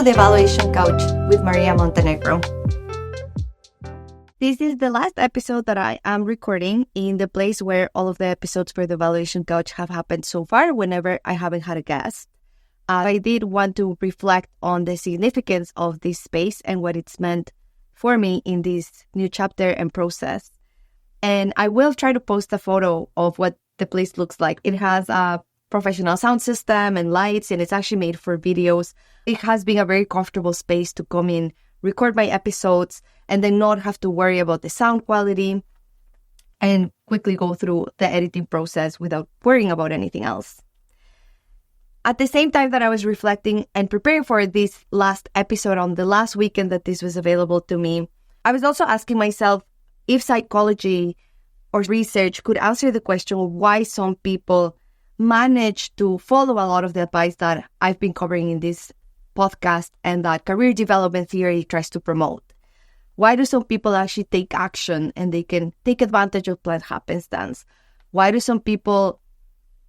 the Evaluation Couch with Maria Montenegro. This is the last episode that I am recording in the place where all of the episodes for the Evaluation Couch have happened so far, whenever I haven't had a guest. I did want to reflect on the significance of this space and what it's meant for me in this new chapter and process. And I will try to post a photo of what the place looks like. It has a professional sound system and lights, and it's actually made for videos. It has been a very comfortable space to come in, record my episodes, and then not have to worry about the sound quality and quickly go through the editing process without worrying about anything else. At the same time that I was reflecting and preparing for this last episode on the last weekend that this was available to me, I was also asking myself if psychology or research could answer the question of why some people manage to follow a lot of the advice that I've been covering in this podcast and that career development theory tries to promote. Why do some people actually take action and they can take advantage of planned happenstance? Why do some people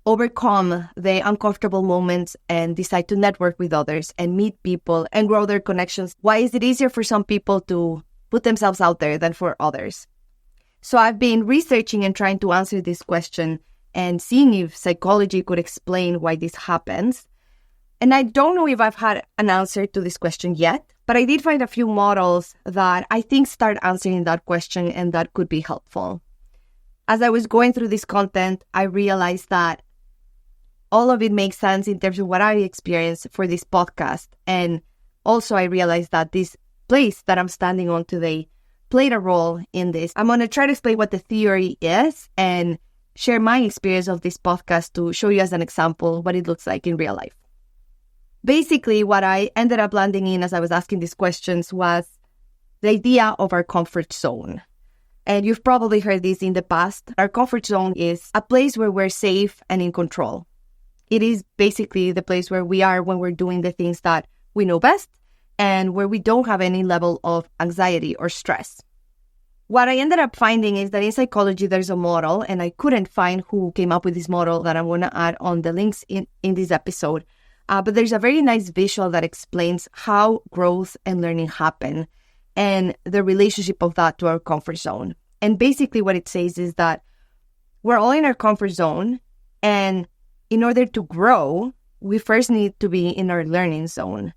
overcome the uncomfortable moments and decide to network with others and meet people and grow their connections? Why is it easier for some people to put themselves out there than for others? So I've been researching and trying to answer this question and seeing if psychology could explain why this happens. And I don't know if I've had an answer to this question yet, but I did find a few models that I think start answering that question and that could be helpful. As I was going through this content, I realized that all of it makes sense in terms of what I experienced for this podcast. And also I realized that this place that I'm standing on today played a role in this. I'm going to try to explain what the theory is and share my experience of this podcast to show you as an example what it looks like in real life. Basically, what I ended up landing in as I was asking these questions was the idea of our comfort zone. And you've probably heard this in the past. Our comfort zone is a place where we're safe and in control. It is basically the place where we are when we're doing the things that we know best and where we don't have any level of anxiety or stress. What I ended up finding is that in psychology, there's a model, and I couldn't find who came up with this model that I'm going to add on the links in this episode. But there's a very nice visual that explains how growth and learning happen and the relationship of that to our comfort zone. And basically what it says is that we're all in our comfort zone, and in order to grow, we first need to be in our learning zone.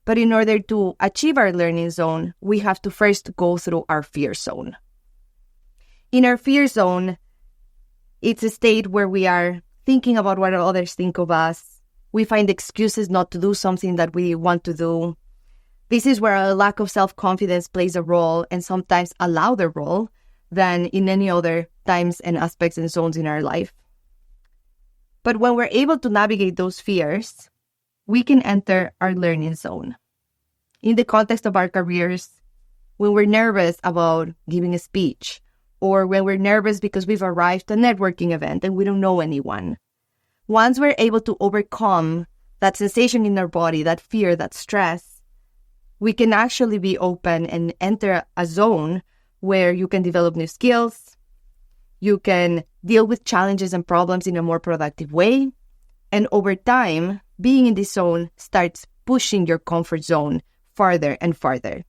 But in order to achieve our learning zone, we have to first go through our fear zone. In our fear zone, it's a state where we are thinking about what others think of us. We find excuses not to do something that we want to do. This is where a lack of self-confidence plays a role, and sometimes a louder role than in any other times and aspects and zones in our life. But when we're able to navigate those fears, we can enter our learning zone. In the context of our careers, when we're nervous about giving a speech, or when we're nervous because we've arrived at a networking event and we don't know anyone, once we're able to overcome that sensation in our body, that fear, that stress, we can actually be open and enter a zone where you can develop new skills, you can deal with challenges and problems in a more productive way, and over time, being in this zone starts pushing your comfort zone farther and farther.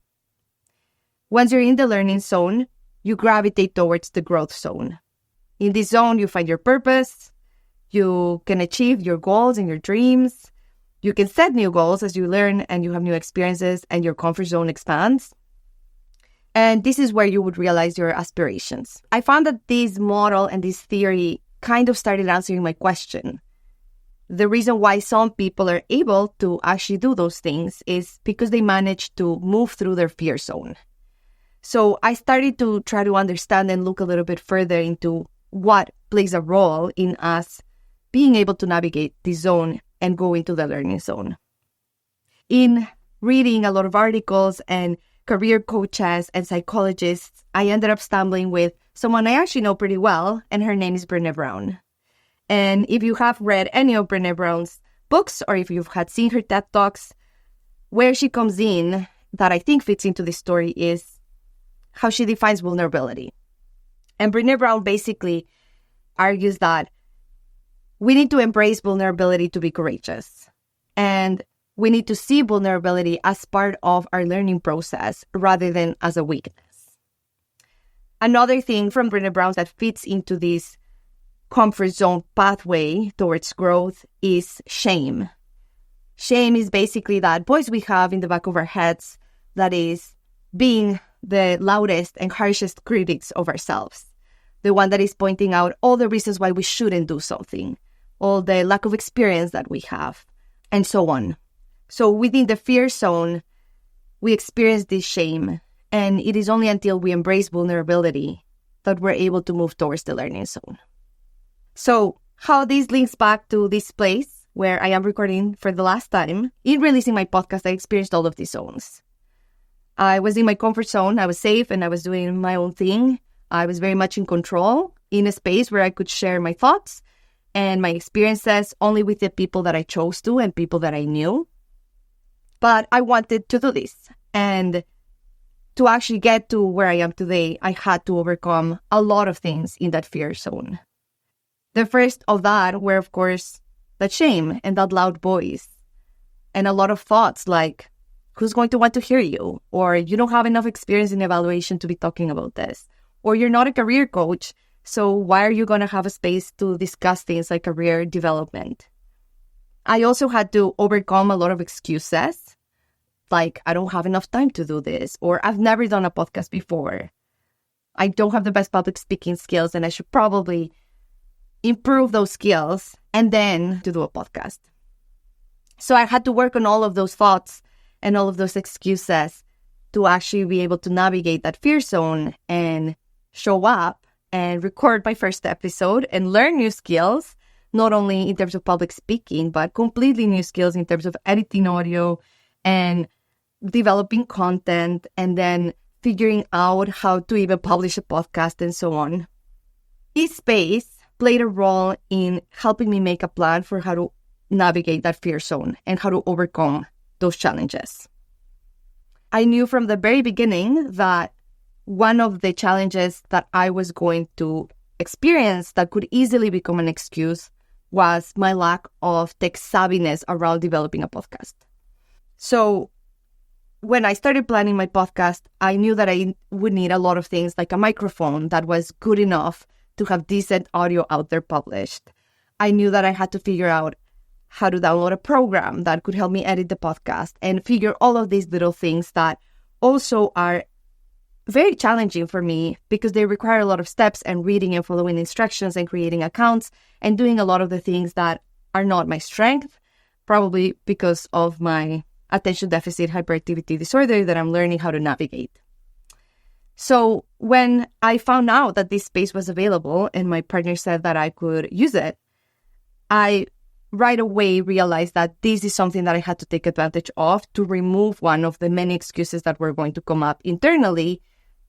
Once you're in the learning zone, you gravitate towards the growth zone. In this zone, you find your purpose, you can achieve your goals and your dreams, you can set new goals as you learn and you have new experiences and your comfort zone expands. And this is where you would realize your aspirations. I found that this model and this theory kind of started answering my question. The reason why some people are able to actually do those things is because they manage to move through their fear zone. So I started to try to understand and look a little bit further into what plays a role in us being able to navigate this zone and go into the learning zone. In reading a lot of articles and career coaches and psychologists, I ended up stumbling with someone I actually know pretty well, and her name is Brene Brown. And if you have read any of Brene Brown's books, or if you've had seen her TED Talks, where she comes in that I think fits into this story is how she defines vulnerability. And Brene Brown basically argues that we need to embrace vulnerability to be courageous. And we need to see vulnerability as part of our learning process rather than as a weakness. Another thing from Brene Brown that fits into this comfort zone pathway towards growth is shame. Shame is basically that voice we have in the back of our heads that is being the loudest and harshest critics of ourselves. The one that is pointing out all the reasons why we shouldn't do something, all the lack of experience that we have, and so on. So within the fear zone, we experience this shame, and it is only until we embrace vulnerability that we're able to move towards the learning zone. So how this links back to this place where I am recording for the last time, in releasing my podcast, I experienced all of these zones. I was in my comfort zone, I was safe, and I was doing my own thing. I was very much in control in a space where I could share my thoughts and my experiences only with the people that I chose to and people that I knew. But I wanted to do this. And to actually get to where I am today, I had to overcome a lot of things in that fear zone. The first of that were, of course, that shame and that loud voice. And a lot of thoughts like, who's going to want to hear you? Or you don't have enough experience in evaluation to be talking about this. Or you're not a career coach, so why are you going to have a space to discuss things like career development? I also had to overcome a lot of excuses, like I don't have enough time to do this, or I've never done a podcast before. I don't have the best public speaking skills, and I should probably improve those skills and then to do a podcast. So I had to work on all of those thoughts and all of those excuses to actually be able to navigate that fear zone and show up and record my first episode and learn new skills, not only in terms of public speaking, but completely new skills in terms of editing audio and developing content, and then figuring out how to even publish a podcast and so on. This space played a role in helping me make a plan for how to navigate that fear zone and how to overcome those challenges. I knew from the very beginning that one of the challenges that I was going to experience that could easily become an excuse was my lack of tech savviness around developing a podcast. So when I started planning my podcast, I knew that I would need a lot of things like a microphone that was good enough to have decent audio out there published. I knew that I had to figure out how to download a program that could help me edit the podcast and figure all of these little things that also are very challenging for me because they require a lot of steps and reading and following instructions and creating accounts and doing a lot of the things that are not my strength, probably because of my attention deficit hyperactivity disorder that I'm learning how to navigate. So when I found out that this space was available and my partner said that I could use it, I right away realized that this is something that I had to take advantage of to remove one of the many excuses that were going to come up internally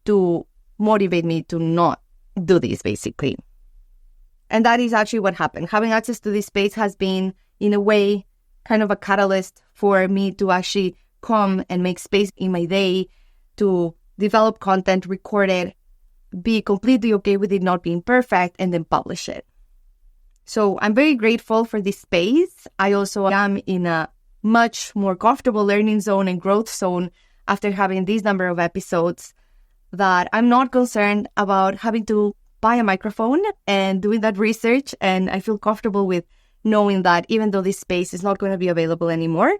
to motivate me to not do this, basically. And that is actually what happened. Having access to this space has been, in a way, kind of a catalyst for me to actually come and make space in my day to develop content, record it, be completely okay with it not being perfect, and then publish it. So I'm very grateful for this space. I also am in a much more comfortable learning zone and growth zone after having this number of episodes, that I'm not concerned about having to buy a microphone and doing that research. And I feel comfortable with knowing that even though this space is not going to be available anymore,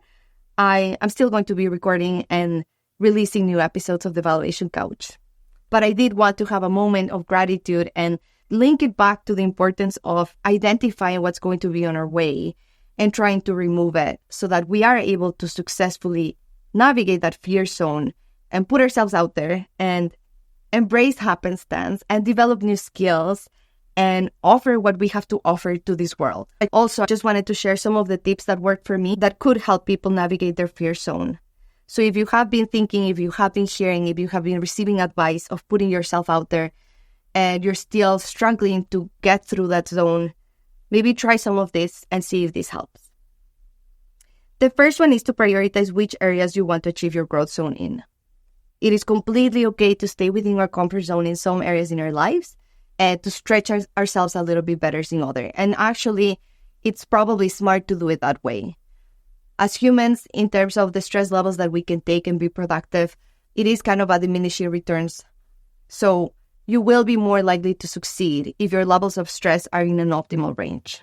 I am still going to be recording and releasing new episodes of The Valuation Couch. But I did want to have a moment of gratitude and link it back to the importance of identifying what's going to be on our way and trying to remove it so that we are able to successfully navigate that fear zone and put ourselves out there and embrace happenstance and develop new skills and offer what we have to offer to this world. I also just wanted to share some of the tips that worked for me that could help people navigate their fear zone. So if you have been thinking, if you have been sharing, if you have been receiving advice of putting yourself out there and you're still struggling to get through that zone, maybe try some of this and see if this helps. The first one is to prioritize which areas you want to achieve your growth zone in. It is completely okay to stay within our comfort zone in some areas in our lives and to stretch ourselves a little bit better in others. And actually, it's probably smart to do it that way. As humans, in terms of the stress levels that we can take and be productive, it is kind of a diminishing returns. So you will be more likely to succeed if your levels of stress are in an optimal range.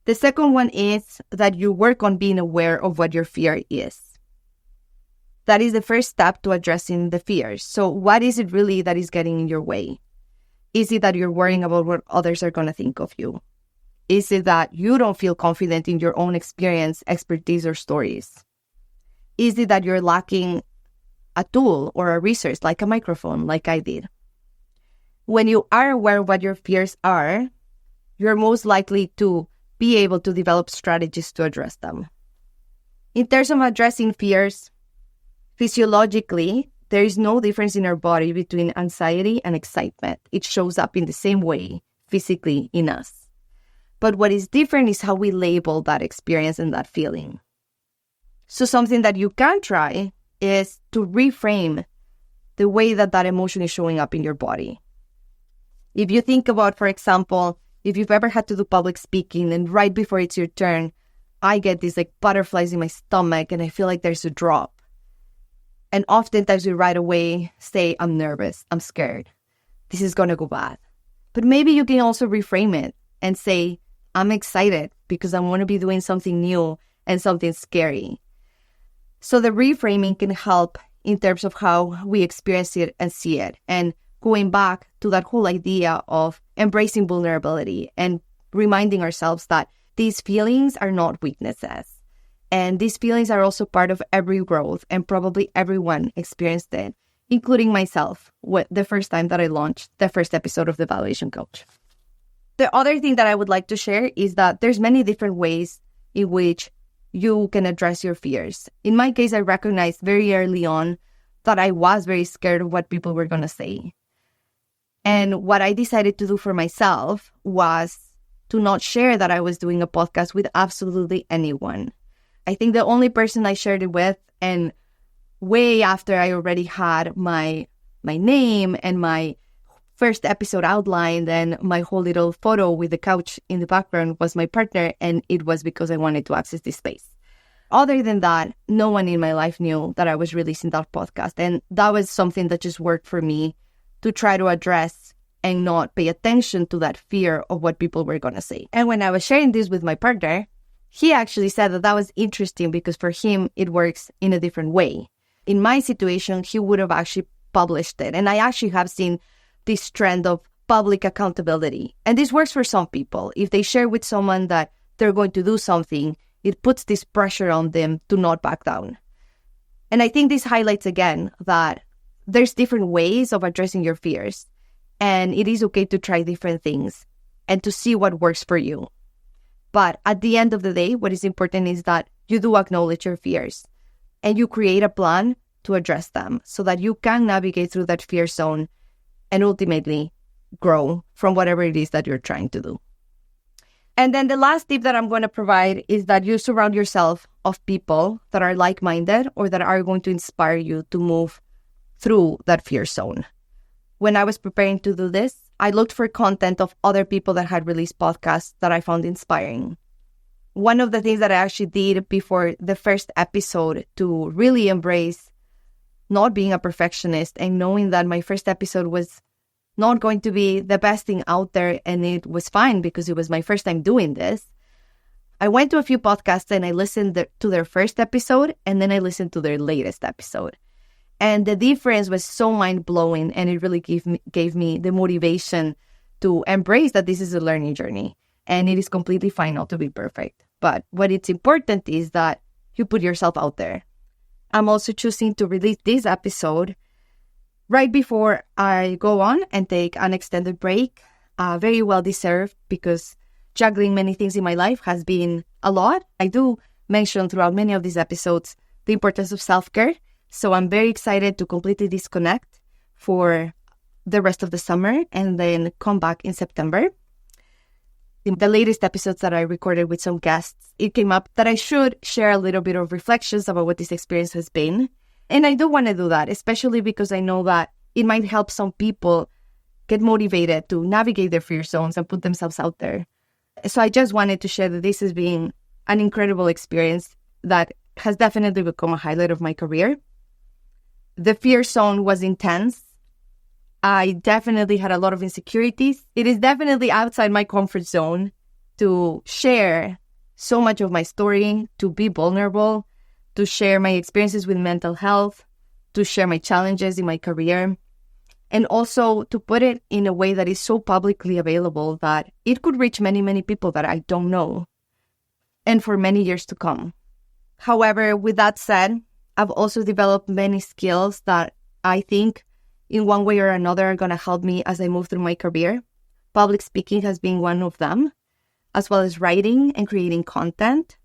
The second one is that you work on being aware of what your fear is. That is the first step to addressing the fears. So what is it really that is getting in your way? Is it that you're worrying about what others are going to think of you? Is it that you don't feel confident in your own experience, expertise, or stories? Is it that you're lacking a tool or a resource like a microphone, like I did? When you are aware of what your fears are, you're most likely to be able to develop strategies to address them. In terms of addressing fears, physiologically, there is no difference in our body between anxiety and excitement. It shows up in the same way physically in us. But what is different is how we label that experience and that feeling. So something that you can try is to reframe the way that that emotion is showing up in your body. If you think about, for example, if you've ever had to do public speaking and right before it's your turn, I get these like butterflies in my stomach and I feel like there's a drop. And oftentimes we right away say, I'm nervous, I'm scared, this is going to go bad. But maybe you can also reframe it and say, I'm excited because I want to be doing something new and something scary. So the reframing can help in terms of how we experience it and see it. And going back to that whole idea of embracing vulnerability and reminding ourselves that these feelings are not weaknesses. And these feelings are also part of every growth, and probably everyone experienced it, including myself, the first time that I launched the first episode of The Valuation Coach. The other thing that I would like to share is that there's many different ways in which you can address your fears. In my case, I recognized very early on that I was very scared of what people were going to say. And what I decided to do for myself was to not share that I was doing a podcast with absolutely anyone. I think the only person I shared it with, and way after I already had my name and my first episode outlined and my whole little photo with the couch in the background, was my partner, and it was because I wanted to access this space. Other than that, no one in my life knew that I was releasing that podcast, and that was something that just worked for me to try to address and not pay attention to that fear of what people were going to say. And when I was sharing this with my partner, he actually said that was interesting because for him, it works in a different way. In my situation, he would have actually published it. And I actually have seen this trend of public accountability. And this works for some people. If they share with someone that they're going to do something, it puts this pressure on them to not back down. And I think this highlights again that there's different ways of addressing your fears. And it is okay to try different things and to see what works for you. But at the end of the day, what is important is that you do acknowledge your fears and you create a plan to address them so that you can navigate through that fear zone and ultimately grow from whatever it is that you're trying to do. And then the last tip that I'm going to provide is that you surround yourself of people that are like-minded or that are going to inspire you to move through that fear zone. When I was preparing to do this, I looked for content of other people that had released podcasts that I found inspiring. One of the things that I actually did before the first episode to really embrace not being a perfectionist and knowing that my first episode was not going to be the best thing out there, and it was fine because it was my first time doing this, I went to a few podcasts and I listened to their first episode and then I listened to their latest episode. And the difference was so mind-blowing, and it really gave me the motivation to embrace that this is a learning journey. And it is completely fine not to be perfect. But what it's important is that you put yourself out there. I'm also choosing to release this episode right before I go on and take an extended break. Very well deserved, because juggling many things in my life has been a lot. I do mention throughout many of these episodes the importance of self-care. So I'm very excited to completely disconnect for the rest of the summer and then come back in September. In the latest episodes that I recorded with some guests, it came up that I should share a little bit of reflections about what this experience has been. And I do want to do that, especially because I know that it might help some people get motivated to navigate their fear zones and put themselves out there. So I just wanted to share that this has been an incredible experience. that has definitely become a highlight of my career. The fear zone was intense. I definitely had a lot of insecurities. It is definitely outside my comfort zone to share so much of my story, to be vulnerable, to share my experiences with mental health, to share my challenges in my career, and also to put it in a way that is so publicly available that it could reach many, many people that I don't know, and for many years to come. However, with that said, I've also developed many skills that I think in one way or another are going to help me as I move through my career. Public speaking has been one of them, as well as writing and creating content.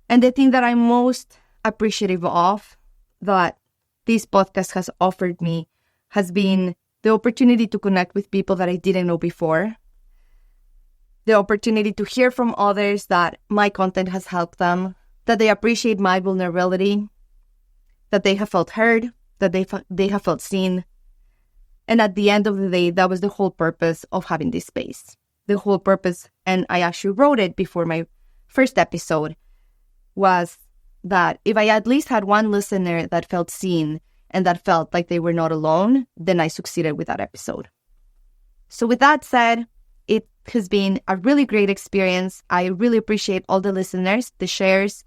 And the thing that I'm most appreciative of that this podcast has offered me has been the opportunity to connect with people that I didn't know before, the opportunity to hear from others that my content has helped them, that they appreciate my vulnerability, that they have felt heard, that they have felt seen. And at the end of the day, that was the whole purpose of having this space. The whole purpose, and I actually wrote it before my first episode, was that if I at least had one listener that felt seen and that felt like they were not alone, then I succeeded with that episode. So with that said, it has been a really great experience. I really appreciate all the listeners, the shares,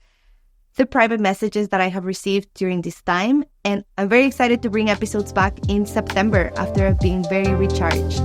the private messages that I have received during this time. And I'm very excited to bring episodes back in September after I've been very recharged.